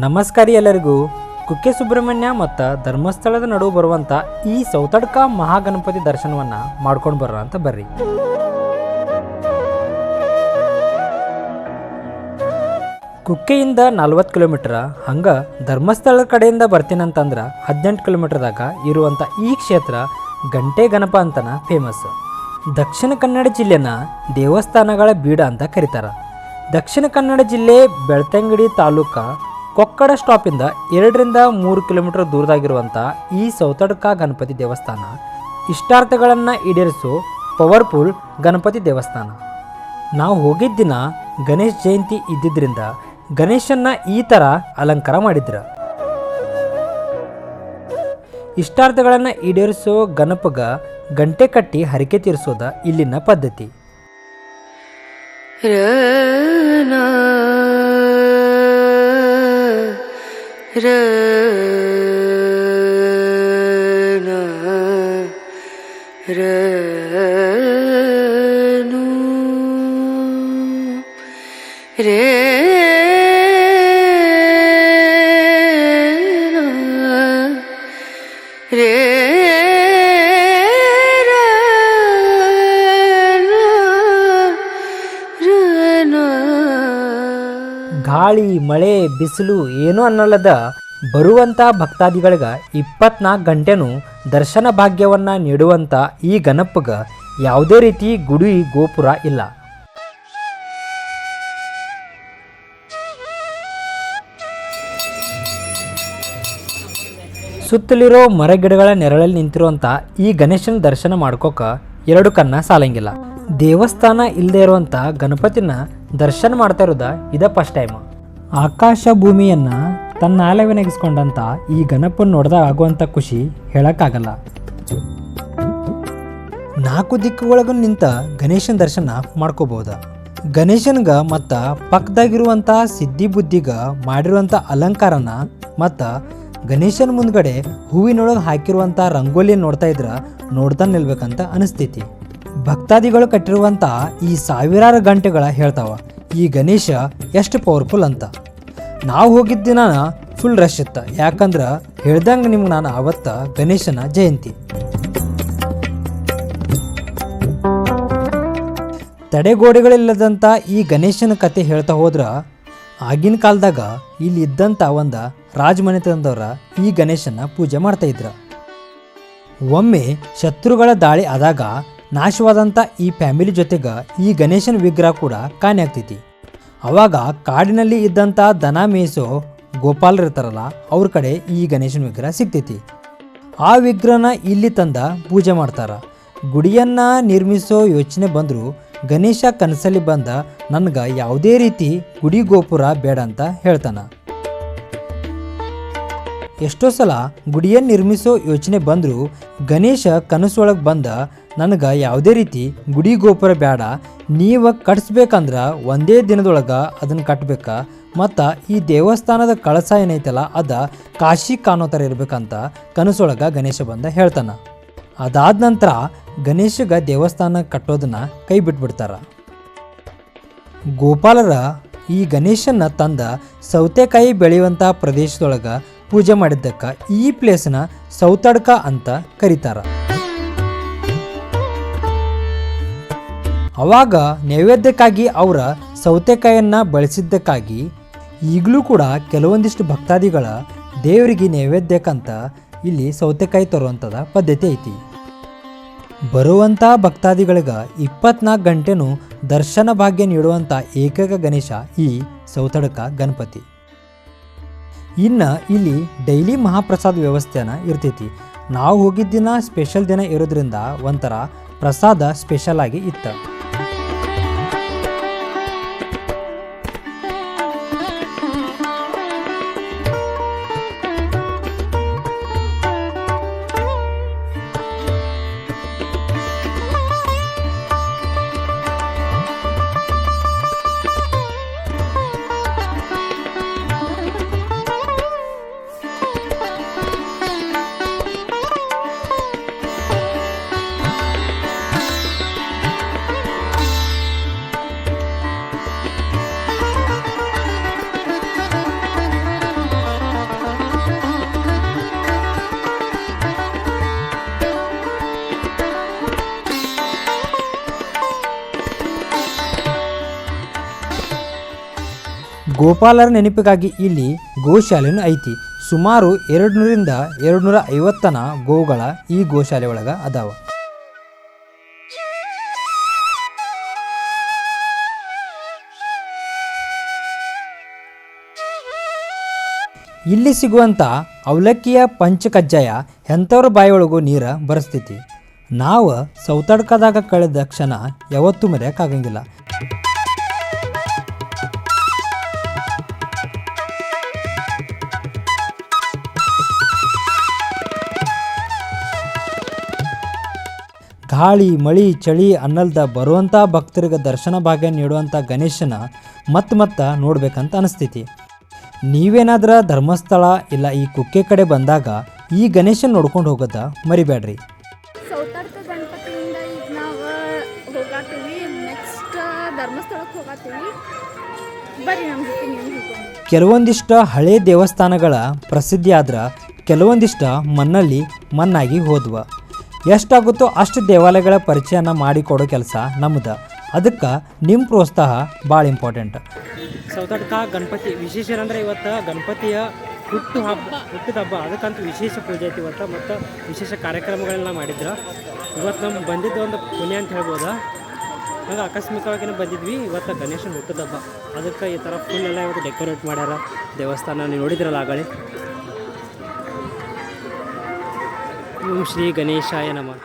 ನಮಸ್ಕಾರ ಎಲ್ಲರಿಗೂ. ಕುಕ್ಕೆ ಸುಬ್ರಹ್ಮಣ್ಯ ಮತ್ತು ಧರ್ಮಸ್ಥಳದ ನಡುವೆ ಬರುವಂಥ ಈ ಸೌತಡ್ಕ ಮಹಾಗಣಪತಿ ದರ್ಶನವನ್ನು ಮಾಡ್ಕೊಂಡು ಬರೋಣ ಅಂತ ಬರ್ರಿ. ಕುಕ್ಕೆಯಿಂದ 40 ಕಿಲೋಮೀಟ್ರ, ಹಂಗೆ ಧರ್ಮಸ್ಥಳದ ಕಡೆಯಿಂದ ಬರ್ತೀನಂತಂದ್ರೆ 18 ಕಿಲೋಮೀಟ್ರದಾಗ ಇರುವಂಥ ಈ ಕ್ಷೇತ್ರ ಗಂಟೆ ಗಣಪ ಅಂತನ ಫೇಮಸ್. ದಕ್ಷಿಣ ಕನ್ನಡ ಜಿಲ್ಲೆನ ದೇವಸ್ಥಾನಗಳ ಬೀಡ ಅಂತ ಕರೀತಾರೆ. ದಕ್ಷಿಣ ಕನ್ನಡ ಜಿಲ್ಲೆ ಬೆಳ್ತಂಗಡಿ ತಾಲೂಕು ಕೊಕ್ಕಡ ಸ್ಟಾಪಿಂದ 2 ರಿಂದ 3 ಕಿಲೋಮೀಟರ್ ದೂರದಾಗಿರುವಂಥ ಈ ಸೌತಡ್ಕ ಗಣಪತಿ ದೇವಸ್ಥಾನ ಇಷ್ಟಾರ್ಥಗಳನ್ನು ಈಡೇರಿಸೋ ಪವರ್ಫುಲ್ ಗಣಪತಿ ದೇವಸ್ಥಾನ. ನಾವು ಹೋಗಿದ್ದ ದಿನ ಗಣೇಶ ಜಯಂತಿ ಇದ್ದಿದ್ದರಿಂದ ಗಣೇಶನ್ನ ಈ ಥರ ಅಲಂಕಾರ ಮಾಡಿದ್ರು. ಇಷ್ಟಾರ್ಥಗಳನ್ನು ಈಡೇರಿಸೋ ಗಣಪಗ ಗಂಟೆ ಕಟ್ಟಿ ಹರಕೆ ತೀರಿಸೋದ ಇಲ್ಲಿನ ಪದ್ಧತಿ. ಗಾಳಿ ಮಳೆ ಬಿಸಿಲು ಏನೂ ಅನ್ನಲ್ಲದ ಬರುವಂಥ ಭಕ್ತಾದಿಗಳಿಗೆ 24 ಗಂಟೆನೂ ದರ್ಶನ ಭಾಗ್ಯವನ್ನು ನೀಡುವಂಥ ಈ ಗಣಪಗ ಯಾವುದೇ ರೀತಿ ಗುಡಿ ಗೋಪುರ ಇಲ್ಲ. ಸುತ್ತಲಿರೋ ಮರಗಿಡಗಳ ನೆರಳಲ್ಲಿ ನಿಂತಿರುವಂಥ ಈ ಗಣೇಶನ ದರ್ಶನ ಮಾಡ್ಕೋಕ 2 ಕಣ್ಣ ಸಾಲಂಗಿಲ್ಲ. ದೇವಸ್ಥಾನ ಇಲ್ಲದೆ ಇರುವಂಥ ಗಣಪತಿನ ದರ್ಶನ ಮಾಡ್ತಾ ಇರೋದ ಇದ ಫಸ್ಟ್ ಟೈಮ್. ಆಕಾಶ ಭೂಮಿಯನ್ನು ತನ್ನ ಆಲವಿನಗಿಸ್ಕೊಂಡಂಥ ಈ ಗಣಪನ ನೋಡ್ದಾಗ ಆಗುವಂಥ ಖುಷಿ ಹೇಳೋಕ್ಕಾಗಲ್ಲ. 4 ದಿಕ್ಕುಗಳಿಗೂ ನಿಂತ ಗಣೇಶನ ದರ್ಶನ ಮಾಡ್ಕೋಬಹುದು. ಗಣೇಶನ್ಗೆ ಮತ್ತು ಪಕ್ಕದಾಗಿರುವಂಥ ಸಿದ್ಧಿ ಬುದ್ಧಿಗೆ ಮಾಡಿರುವಂಥ ಅಲಂಕಾರನ ಮತ್ತು ಗಣೇಶನ ಮುಂದ್ಗಡೆ ಹೂವಿನೊಳಗೆ ಹಾಕಿರುವಂಥ ರಂಗೋಲಿ ನೋಡ್ತಾ ಇದ್ರೆ ನೋಡ್ತಾ ನಿಲ್ಬೇಕಂತ ಅನಿಸ್ತೈತಿ. ಭಕ್ತಾದಿಗಳು ಕಟ್ಟಿರುವಂಥ ಈ ಸಾವಿರಾರು ಗಂಟೆಗಳ ಹೇಳ್ತಾವ ಈ ಗಣೇಶ ಎಷ್ಟು ಪವರ್ಫುಲ್ ಅಂತ. ನಾವು ಹೋಗಿದ್ದ ದಿನ ಫುಲ್ ರಶ್ ಇತ್ತು. ಯಾಕಂದ್ರೆ ಹೇಳ್ದಂಗೆ ನಿಮ್ಗೆ ನಾನು ಆವತ್ತ ಗಣೇಶನ ಜಯಂತಿ. ತಡೆಗೋಡೆಗಳಿಲ್ಲದಂಥ ಈ ಗಣೇಶನ ಕತೆ ಹೇಳ್ತಾ ಹೋದ್ರೆ ಆಗಿನ ಕಾಲದಾಗ ಇಲ್ಲಿ ಇದ್ದಂಥ ಒಂದು ರಾಜಮನೆತನದವರ ಈ ಗಣೇಶನ ಪೂಜೆ ಮಾಡ್ತಾ ಇದ್ರು. ಒಮ್ಮೆ ಶತ್ರುಗಳ ದಾಳಿ ಆದಾಗ ನಾಶವಾದಂಥ ಈ ಫ್ಯಾಮಿಲಿ ಜೊತೆಗೆ ಈ ಗಣೇಶನ ವಿಗ್ರಹ ಕೂಡ ಕಾಣೆ ಆಗ್ತೈತಿ. ಅವಾಗ ಕಾಡಿನಲ್ಲಿ ಇದ್ದಂಥ ದನ ಮೇಯಿಸೋ ಗೋಪಾಲರು ಇರ್ತಾರಲ್ಲ, ಅವ್ರ ಕಡೆ ಈ ಗಣೇಶನ ವಿಗ್ರಹ ಸಿಗ್ತೈತಿ. ಆ ವಿಗ್ರಹನ ಇಲ್ಲಿ ತಂದ ಪೂಜೆ ಮಾಡ್ತಾರೆ. ಗುಡಿಯನ್ನು ನಿರ್ಮಿಸೋ ಯೋಚನೆ ಬಂದರೂ ಗಣೇಶ ಕನಸಲ್ಲಿ ಬಂದ ನನಗೆ ಯಾವುದೇ ರೀತಿ ಗುಡಿ ಗೋಪುರ ಬೇಡ ಅಂತ ಹೇಳ್ತಾನೆ. ಎಷ್ಟೋ ಸಲ ಗುಡಿಯನ್ನು ನಿರ್ಮಿಸೋ ಯೋಚನೆ ಬಂದರೂ ಗಣೇಶ ಕನಸೊಳಗೆ ಬಂದ ನನಗೆ ಯಾವುದೇ ರೀತಿ ಗುಡಿ ಗೋಪುರ ಬೇಡ, ನೀವು ಕಟ್ಸ್ಬೇಕಂದ್ರೆ ಒಂದೇ ದಿನದೊಳಗೆ ಅದನ್ನು ಕಟ್ಟಬೇಕಾ, ಮತ್ತು ಈ ದೇವಸ್ಥಾನದ ಕಳಸ ಏನೈತಲ್ಲ ಅದು ಕಾಶಿ ಕಾಣೋ ಥರ ಇರಬೇಕಂತ ಕನಸೊಳಗೆ ಗಣೇಶ ಬಂದ ಹೇಳ್ತಾನೆ. ಅದಾದ ನಂತರ ಗಣೇಶಗೆ ದೇವಸ್ಥಾನ ಕಟ್ಟೋದನ್ನು ಕೈ ಬಿಟ್ಬಿಡ್ತಾರೆ. ಗೋಪಾಲರ ಈ ಗಣೇಶನ ತಂದ ಸೌತೆಕಾಯಿ ಬೆಳೆಯುವಂಥ ಪ್ರದೇಶದೊಳಗೆ ಪೂಜೆ ಮಾಡಿದ್ದಕ್ಕೆ ಈ ಪ್ಲೇಸ್ನ ಸೌತಡ್ಕ ಅಂತ ಕರೀತಾರೆ. ಅವಾಗ ನೈವೇದ್ಯಕ್ಕಾಗಿ ಅವರ ಸೌತೆಕಾಯಿಯನ್ನು ಬಳಸಿದ್ದಕ್ಕಾಗಿ ಈಗಲೂ ಕೂಡ ಕೆಲವೊಂದಿಷ್ಟು ಭಕ್ತಾದಿಗಳ ದೇವರಿಗೆ ನೈವೇದ್ಯಕ್ಕಂತ ಇಲ್ಲಿ ಸೌತೆಕಾಯಿ ತರುವಂಥದ್ದು ಪದ್ಧತಿ ಐತಿ. ಬರುವಂಥ ಭಕ್ತಾದಿಗಳಿಗೆ 24 ಗಂಟೆನೂ ದರ್ಶನ ಭಾಗ್ಯ ನೀಡುವಂಥ ಏಕೈಕ ಗಣೇಶ ಈ ಸೌತಡ್ಕ ಗಣಪತಿ. ಇನ್ನು ಇಲ್ಲಿ ಡೈಲಿ ಮಹಾಪ್ರಸಾದ ವ್ಯವಸ್ಥೆನ ಇರ್ತೈತಿ. ನಾವು ಹೋಗಿದ್ದ ದಿನ ಸ್ಪೆಷಲ್ ದಿನ ಇರೋದ್ರಿಂದ ಒಂಥರ ಪ್ರಸಾದ ಸ್ಪೆಷಲ್ ಆಗಿ ಇತ್ತು. ಗೋಪಾಲರ ನೆನಪಿಗಾಗಿ ಇಲ್ಲಿ ಗೋಶಾಲೆನೂ ಐತಿ. ಸುಮಾರು 200ರಿಂದ 250 ಗೋವುಗಳ ಈ ಗೋಶಾಲೆ ಒಳಗೆ ಅದಾವ. ಇಲ್ಲಿ ಸಿಗುವಂಥ ಅವಲಕ್ಕಿಯ ಪಂಚಕಜ್ಜಾಯ ಎಂಥವ್ರ ಬಾಯಿಯೊಳಗೂ ನೀರು ಬರೆಸ್ತೈತಿ. ನಾವು ಸೌತಡ್ಕದಾಗ ಕಳೆದ ಕ್ಷಣ ಯಾವತ್ತೂ ಮರೆಯೋಕ್ಕಾಗಂಗಿಲ್ಲ. ಗಾಳಿ ಮಳಿ ಚಳಿ ಅನ್ನಲ್ದ ಬರುವಂಥ ಭಕ್ತರಿಗೆ ದರ್ಶನ ಭಾಗ್ಯ ನೀಡುವಂಥ ಗಣೇಶನ ಮತ್ತೆ ನೋಡ್ಬೇಕಂತ ಅನಿಸ್ತೈತಿ. ನೀವೇನಾದ್ರೂ ಧರ್ಮಸ್ಥಳ ಇಲ್ಲ ಈ ಕುಕ್ಕೆ ಕಡೆ ಬಂದಾಗ ಈ ಗಣೇಶನ ನೋಡ್ಕೊಂಡು ಹೋಗೋದ ಮರಿಬೇಡ್ರಿ. ಸೌತಾರ್ಕ ಗಣಪತಿಯಿಂದ ಈಗ ನಾವು ಹೋಗಾತೀವಿ, ನೆಕ್ಸ್ಟ್ ಧರ್ಮಸ್ಥಳಕ್ಕೆ ಹೋಗಾತೀವಿ. ಬರ್ರಿ ನಮ್ಮ ಜೊತೆ ನೀವು ಹೋಗೋಣ. ಕೆಲವೊಂದಿಷ್ಟು ಹಳೆ ದೇವಸ್ಥಾನಗಳ ಪ್ರಸಿದ್ಧಿ ಆದ್ರೆ ಕೆಲವೊಂದಿಷ್ಟು ಮಣ್ಣಾಗಿ ಹೋದ್ವ. ಎಷ್ಟಾಗುತ್ತೋ ಅಷ್ಟು ದೇವಾಲಯಗಳ ಪರಿಚಯನ ಮಾಡಿಕೊಡೋ ಕೆಲಸ ನಮ್ಮದು. ಅದಕ್ಕೆ ನಿಮ್ಮ ಪ್ರೋತ್ಸಾಹ ಭಾಳ ಇಂಪಾರ್ಟೆಂಟ್. ಸೌತಡ್ಕ ಗಣಪತಿ ವಿಶೇಷ ಏನಂದರೆ ಇವತ್ತು ಗಣಪತಿಯ ಹುಟ್ಟಿದ ಹಬ್ಬ. ಅದಕ್ಕಂತೂ ವಿಶೇಷ ಪೂಜೆ ಐತಿ ಇವತ್ತು, ಮತ್ತು ವಿಶೇಷ ಕಾರ್ಯಕ್ರಮಗಳನ್ನ ಮಾಡಿದ್ರು. ಇವತ್ತು ನಮ್ಗೆ ಬಂದಿದ್ದು ಒಂದು ಪುಣ್ಯ ಅಂತ ಹೇಳ್ಬೋದು. ಹಂಗೆ ಆಕಸ್ಮಿಕವಾಗಿಯೇ ಬಂದಿದ್ವಿ. ಇವತ್ತು ಗಣೇಶನ ಹುಟ್ಟಿದ ಹಬ್ಬ, ಅದಕ್ಕೆ ಈ ಥರ ಫುಲ್ ಎಲ್ಲ ಇವತ್ತು ಡೆಕೋರೇಟ್ ಮಾಡ್ಯಾರ ದೇವಸ್ಥಾನ. ನೀವು ನೋಡಿದ್ರಲ್ಲ ಆಗಲಿ. ಓಂ ಶ್ರೀ ಗಣೇಶಾಯ ನಮಃ.